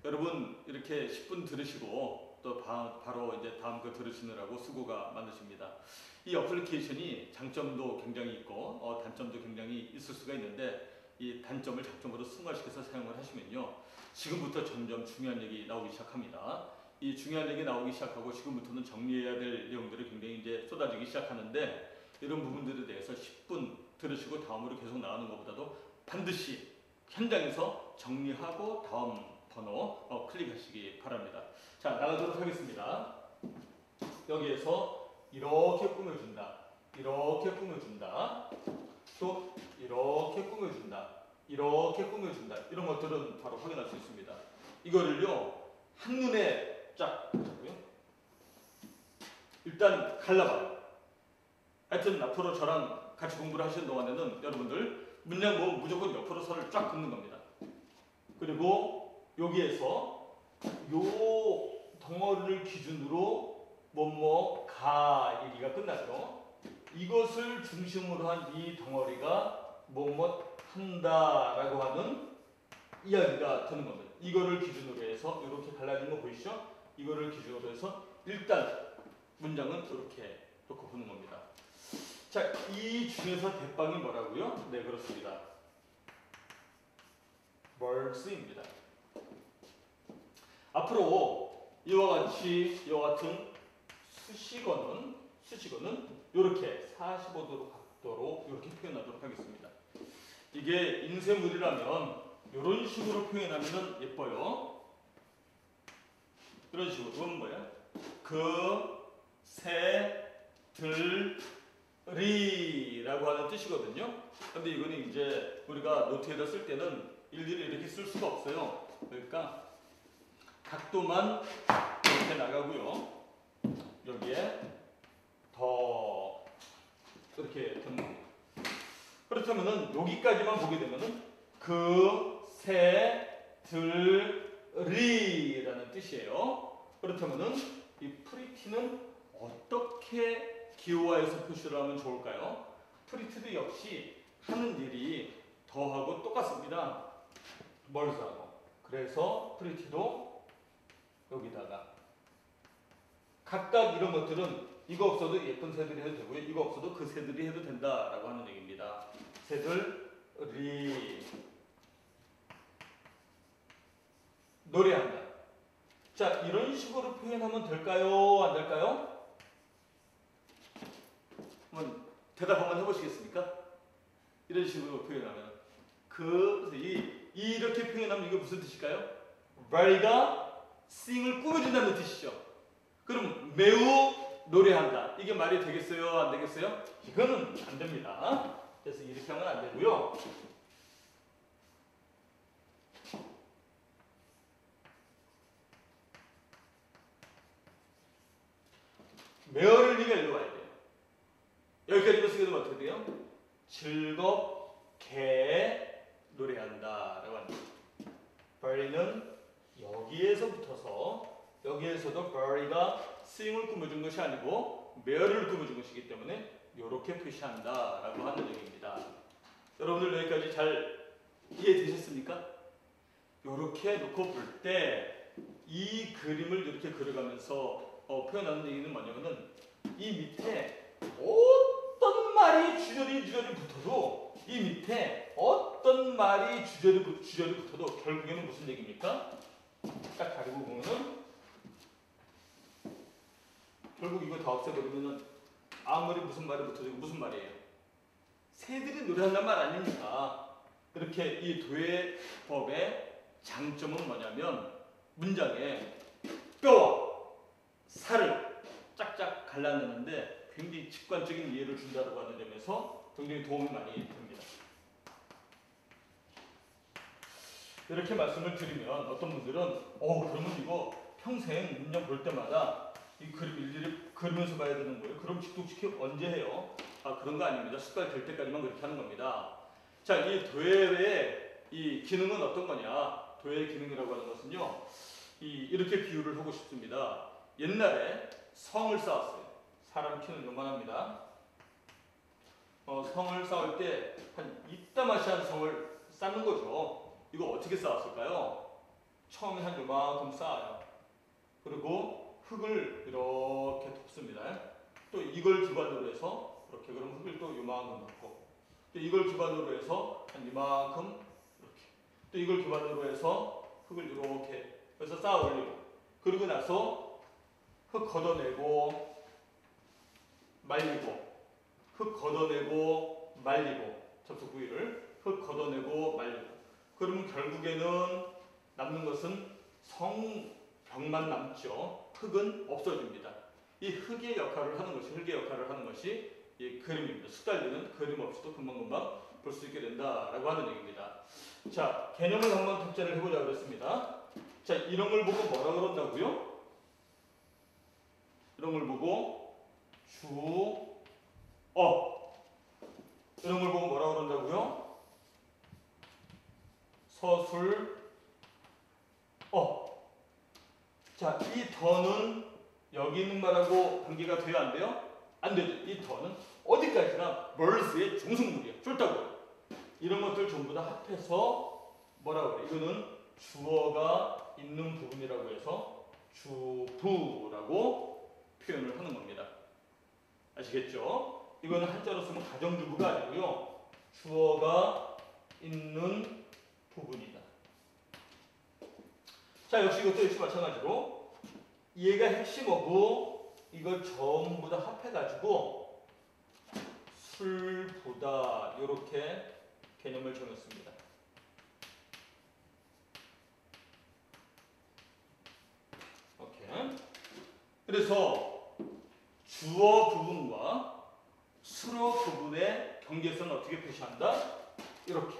여러분 이렇게 10분 들으시고 또 바로 이제 다음 거 들으시느라고 수고가 많으십니다. 이 어플리케이션이 장점도 굉장히 있고 단점도 굉장히 있을 수가 있는데 이 단점을 장점으로 승화시켜서 사용을 하시면요, 지금부터 점점 중요한 얘기 나오기 시작합니다. 이 중요한 얘기 나오기 시작하고 지금부터는 정리해야 될 내용들이 굉장히 이제 쏟아지기 시작하는데, 이런 부분들에 대해서 10분 들으시고 다음으로 계속 나가는 것보다도 반드시 현장에서 정리하고 다음 번호 클릭하시기 바랍니다. 자, 나가도록 하겠습니다. 여기에서 이렇게 꾸며준다, 이렇게 꾸며준다, 또 이렇게 꾸며준다, 이렇게 꾸며준다, 이런 것들은 바로 확인할 수 있습니다. 이거를요 한눈에 쫙 보고요, 일단 갈라봐요. 하여튼 앞으로 저랑 같이 공부를 하시는 동안에는 여러분들 문장 보면 무조건 옆으로 선을 쫙 긋는 겁니다. 그리고 여기에서 요 덩어리를 기준으로 뭐뭐가 얘기가 끝났죠. 이것을 중심으로 한 이 덩어리가 뭐뭐 한다라고 하는 이야기가 되는 겁니다. 이거를 기준으로 해서 이렇게 갈라진 거 보이시죠? 이거를 기준으로 해서 일단 문장은 이렇게 놓고 보는 겁니다. 자, 이 중에서 대빵이 뭐라고요? 네, 그렇습니다. birds입니다. 앞으로 이와 같은 수식어는 이렇게 45도 각도로 이렇게 표현하도록 하겠습니다. 이게 인쇄물이라면 이런 식으로 표현하면 예뻐요. 이런 식으로. 이건 뭐야? 그, 새, 들, 리라고 하는 뜻이거든요. 근데 이거는 이제 우리가 노트에다 쓸 때는 일일이 이렇게 쓸 수가 없어요. 그러니까 각도만 이렇게 나가고요, 여기에 더 이렇게 되는 겁니다. 그렇다면은 여기까지만 보게 되면은 그, 새, 들, 리라는 뜻이에요. 그렇다면은 이 프리티는 어떻게 기호화해서 표시를 하면 좋을까요? 프리티도 역시 하는 일이 더하고 똑같습니다. 멀스하고. 그래서 프리티도 여기다가 각각 이런 것들은 이거 없어도 예쁜 새들이 해도 되고요, 이거 없어도 그 새들이 해도 된다라고 하는 얘기입니다. 새들이 노래한다. 자, 이런 식으로 표현하면 될까요? 안 될까요? 한번 대답 한번 해보시겠습니까? 이런 식으로 표현하면 이렇게 표현하면 이게 무슨 뜻일까요? very가 sing을 꾸며준다는 뜻이죠. 그럼 매우 노래한다, 이게 말이 되겠어요? 안 되겠어요? 이거는 안 됩니다. 그래서 이렇게 하면 안 되고요. 메어를리가 일로 와야 돼요. 여기까지만 쓰게 되면 어떻게 돼요? 즐겁게 노래한다 라고 합니다. very는 여기에서 붙어서, 여기에서도 very가 sing을 꾸며준 것이 아니고 메어를 꾸며준 것이기 때문에 이렇게 표시한다 라고 하는 얘기입니다. 여러분들 여기까지 잘 이해되셨습니까? 이렇게 놓고 볼 때 이 그림을 이렇게 그려가면서 표현하는 얘기는 뭐냐면은, 이 밑에 어떤 말이 주저리 붙어도, 이 밑에 어떤 말이 주저리 붙어도 결국에는 무슨 얘기입니까? 딱 가리고 보면은 결국 이거 다 없애버리면은 아무리 무슨 말이 붙어도 무슨 말이에요? 새들이 노래한단 말 아닙니까? 이렇게 이 도예법의 장점은 뭐냐면, 문장에 뼈와 살을 짝짝 갈라내는데 굉장히 직관적인 이해를 준다고 하는 점에서 굉장히 도움이 많이 됩니다. 이렇게 말씀을 드리면 어떤 분들은 그러면 이거 평생 문장 볼 때마다 이 그림 일일이 그리면서 봐야 되는 거예요? 그럼 직독직해 언제 해요? 그런 거 아닙니다. 습관이 될 때까지만 그렇게 하는 겁니다. 자, 이 도예의 이 기능은 어떤 거냐? 도의 기능이라고 하는 것은요. 이렇게 비유를 하고 싶습니다. 옛날에 성을 쌓았어요. 사람 키는 요만합니다. 성을 쌓을 때 한 이따마시한 성을 쌓는 거죠. 이거 어떻게 쌓았을까요? 처음에 한 요만큼 쌓아요. 그리고 흙을 이렇게 덮습니다. 또 이걸 기반으로 해서 이렇게 그럼 흙을 또 요만큼 덮고 또 이걸 기반으로 해서 한 이만큼 이렇게 또 이걸 기반으로 해서 흙을 이렇게 해서 쌓아 올리고 그리고 나서 흙 걷어내고 말리고 흙 걷어내고 말리고 접속 부위를 흙 걷어내고 말리고 그러면 결국에는 남는 것은 성벽만 남죠. 흙은 없어집니다. 이 흙의 역할을 하는 것이 이 그림입니다. 숙달되는 그림 없이도 금방금방 볼 수 있게 된다라고 하는 얘기입니다. 자, 개념을 한번 탑재를 해보자 그랬습니다. 자, 이런 걸 보고 뭐라 그런다고요? 이런 걸 보고 이런 걸 보고 뭐라 그런다고요? 자, 이 더는 여기 있는 말하고 관계가 돼요, 안 돼요? 안 되죠. 이 더는 어디까지나 멀스의 종속물이에요. 쫄따구예요. 이런 것들 전부 다 합해서 뭐라고 그래요? 이거는 주어가 있는 부분이라고 해서 주부라고 표현을 하는 겁니다. 아시겠죠? 이거는 한자로 쓰면 가정주부가 아니고요. 주어가 있는 부분이다. 자, 역시 이것도 역시 마찬가지로 얘가 핵심어고 이걸 전부 다 합해가지고 술부다 이렇게 개념을 정했습니다. 오케이. 그래서 주어 부분과 수로 부분의 경계선을 어떻게 표시한다? 이렇게.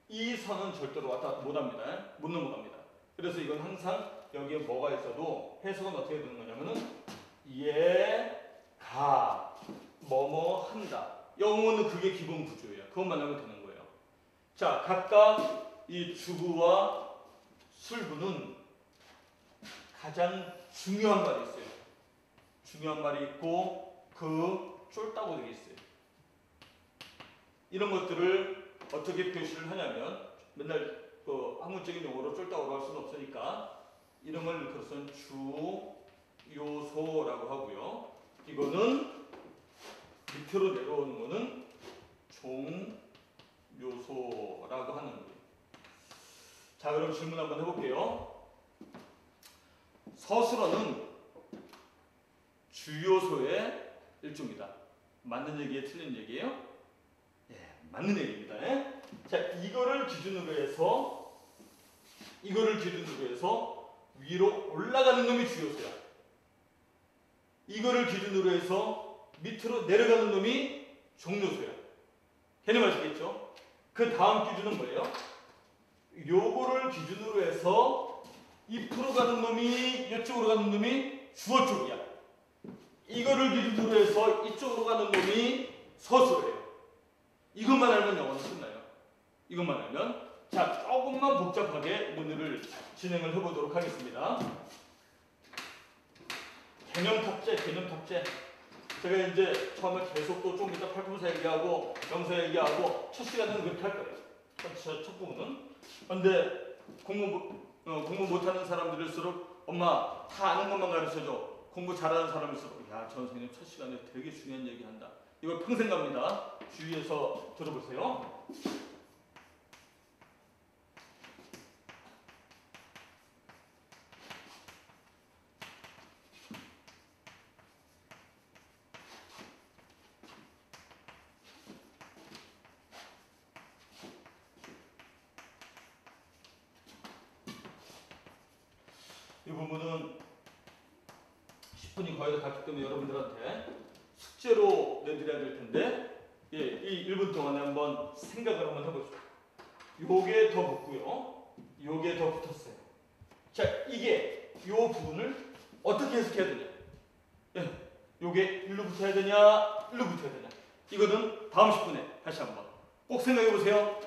이 선은 절대로 왔다 갔다 못합니다. 못 넘어갑니다. 그래서 이건 항상 여기에 뭐가 있어도 해석은 어떻게 되는 거냐면은 가 뭐뭐 한다. 영어는 그게 기본 구조예요. 그것만 하면 되는 거예요. 자, 각각 이 주부와 술부는 가장 중요한 말이 있어요. 중요한 말이 있고 그 쫄따구들이 있어요. 이런 것들을 어떻게 표시를 하냐면 맨날 그 학문적인 용어로 쫄따구로 할 수는 없으니까 이런 걸 그것은 주요소라고 하고요. 이거는 밑으로 내려오는 거는 종요소라고 하는 거예요. 자, 그럼 질문 한번 해볼게요. 서술어는 주요소의 일종이다. 맞는 얘기에 틀린 얘기예요? 예, 맞는 얘기입니다. 예? 자, 이거를 기준으로 해서 위로 올라가는 놈이 주요소야. 이거를 기준으로 해서 밑으로 내려가는 놈이 종요소야. 개념 아시겠죠? 그 다음 기준은 뭐예요? 요거를 기준으로 해서 입으로 가는 놈이 이쪽으로 가는 놈이 주어 쪽이야. 이거를 기준으로 해서 이쪽으로 가는 놈이 서술어예요. 이것만 알면 영어는 끝나요. 이것만 알면. 자, 조금만 복잡하게 문제를 진행을 해보도록 하겠습니다. 개념 탑재. 제가 이제 처음에 계속 또 좀 이따 팔품사 얘기하고 명사 얘기하고 첫 시간에는 그렇게 할 거예요. 첫 부분은. 근데 공부 못하는 사람들일수록 엄마 다 아는 것만 가르쳐줘. 공부 잘하는 사람일수록 야, 전 선생님 첫 시간에 되게 중요한 얘기한다. 이거 평생 갑니다. 주의해서 들어보세요. 이 부분은 10분이 거의 다 갔기 때문에 여러분들한테 숙제로 내드려야 될 텐데, 예, 이 1분 동안에 한번 생각을 한번 해보시죠. 요게 더 붙고요. 요게 더 붙었어요. 자, 이게 요 부분을 어떻게 해석해야 되냐? 예, 요게 일로 붙어야 되냐, 일로 붙어야 되냐? 이거는 다음 10분에 다시 한번 꼭 생각해 보세요.